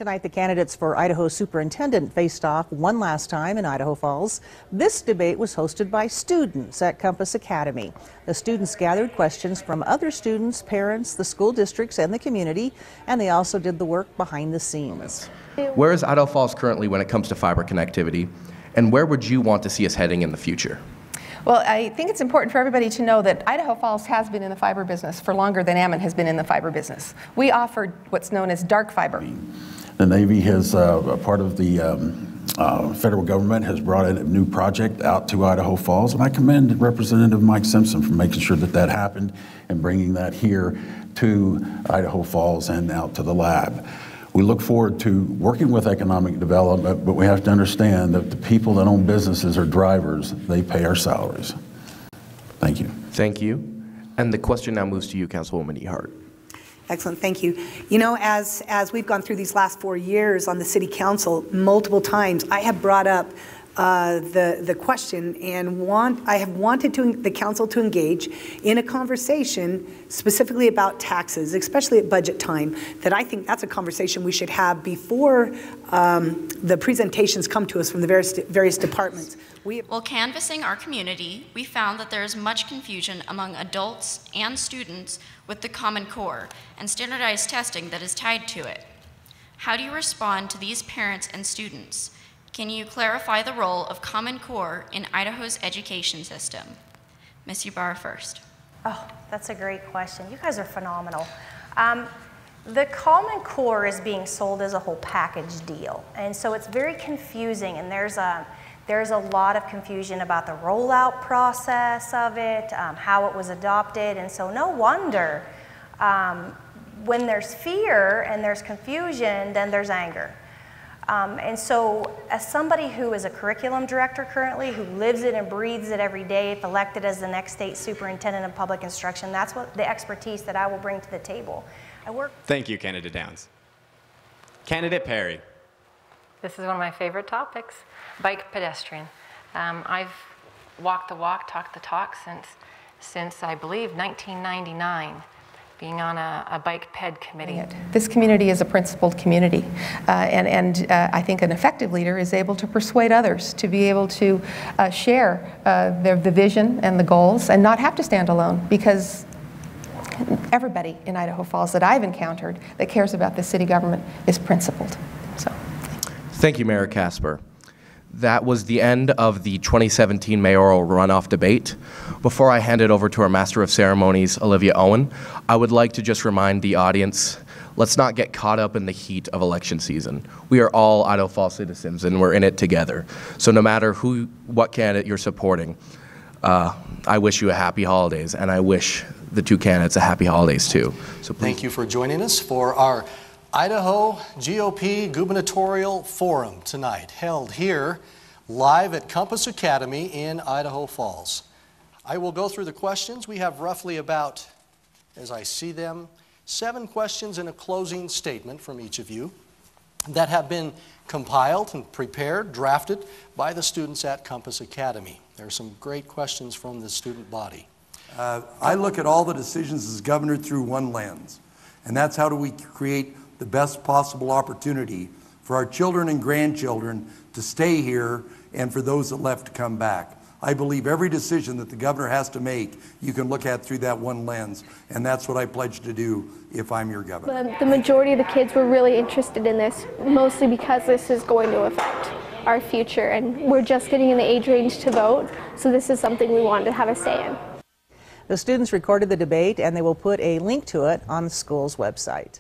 Tonight, the candidates for Idaho Superintendent faced off one last time in Idaho Falls. This debate was hosted by students at Compass Academy. The students gathered questions from other students, parents, the school districts, and the community, and they also did the work behind the scenes. Where is Idaho Falls currently when it comes to fiber connectivity, and where would you want to see us heading in the future? Well, I think it's important for everybody to know that Idaho Falls has been in the fiber business for longer than Ammon has been in the fiber business. We offered what's known as dark fiber. The Navy has, part of the federal government has brought in a new project out to Idaho Falls, and I commend Representative Mike Simpson for making sure that that happened and bringing that here to Idaho Falls and out to the lab. We look forward to working with economic development, but we have to understand that the people that own businesses are drivers. They pay our salaries. Thank you. Thank you. And the question now moves to you, Councilwoman Ehart. Excellent, thank you. You know, as we've gone through these last 4 years on the City Council, multiple times I have brought up the question and I have wanted the council to engage in a conversation specifically about taxes, especially at budget time, that I think that's a conversation we should have before the presentations come to us from the various departments. While canvassing our community, we found that there is much confusion among adults and students with the Common Core and standardized testing that is tied to it. How do you respond to these parents and students? Can you clarify the role of Common Core in Idaho's education system? Ms. Ybarra first. Oh, that's a great question. You guys are phenomenal. The Common Core is being sold as a whole package deal, and so it's very confusing, and there's a lot of confusion about the rollout process of it, how it was adopted, and so no wonder when there's fear and there's confusion, then there's anger. And so as somebody who is a curriculum director currently, who lives it and breathes it every day, if elected as the next state superintendent of public instruction, that's what the expertise that I will bring to the table. Thank you, Candidate Downs. Candidate Perry. This is one of my favorite topics, bike pedestrian. I've walked the walk, talked the talk since I believe 1999. Being on a bike ped committee. This community is a principled community, and I think an effective leader is able to persuade others to be able to share the vision and the goals and not have to stand alone, because everybody in Idaho Falls that I've encountered that cares about the city government is principled. So, thank you, Mayor Casper. That was the end of the 2017 mayoral runoff debate. Before I hand it over to our Master of Ceremonies, Olivia Owen, I would like to just remind the audience, let's not get caught up in the heat of election season. We are all Idaho Falls citizens, and we're in it together. So no matter what candidate you're supporting, I wish you a happy holidays, and I wish the two candidates a happy holidays too. So please. Thank you for joining us for our Idaho GOP Gubernatorial Forum tonight, held here live at Compass Academy in Idaho Falls. I will go through the questions. We have roughly about, as I see them, 7 questions and a closing statement from each of you that have been compiled and prepared, drafted by the students at Compass Academy. There are some great questions from the student body. I look at all the decisions as governor through one lens, and that's how do we create the best possible opportunity for our children and grandchildren to stay here and for those that left to come back. I believe every decision that the governor has to make, you can look at through that one lens, and that's what I pledge to do if I'm your governor. The majority of the kids were really interested in this, mostly because this is going to affect our future, and we're just getting in the age range to vote, so this is something we wanted to have a say in. The students recorded the debate, and they will put a link to it on the school's website.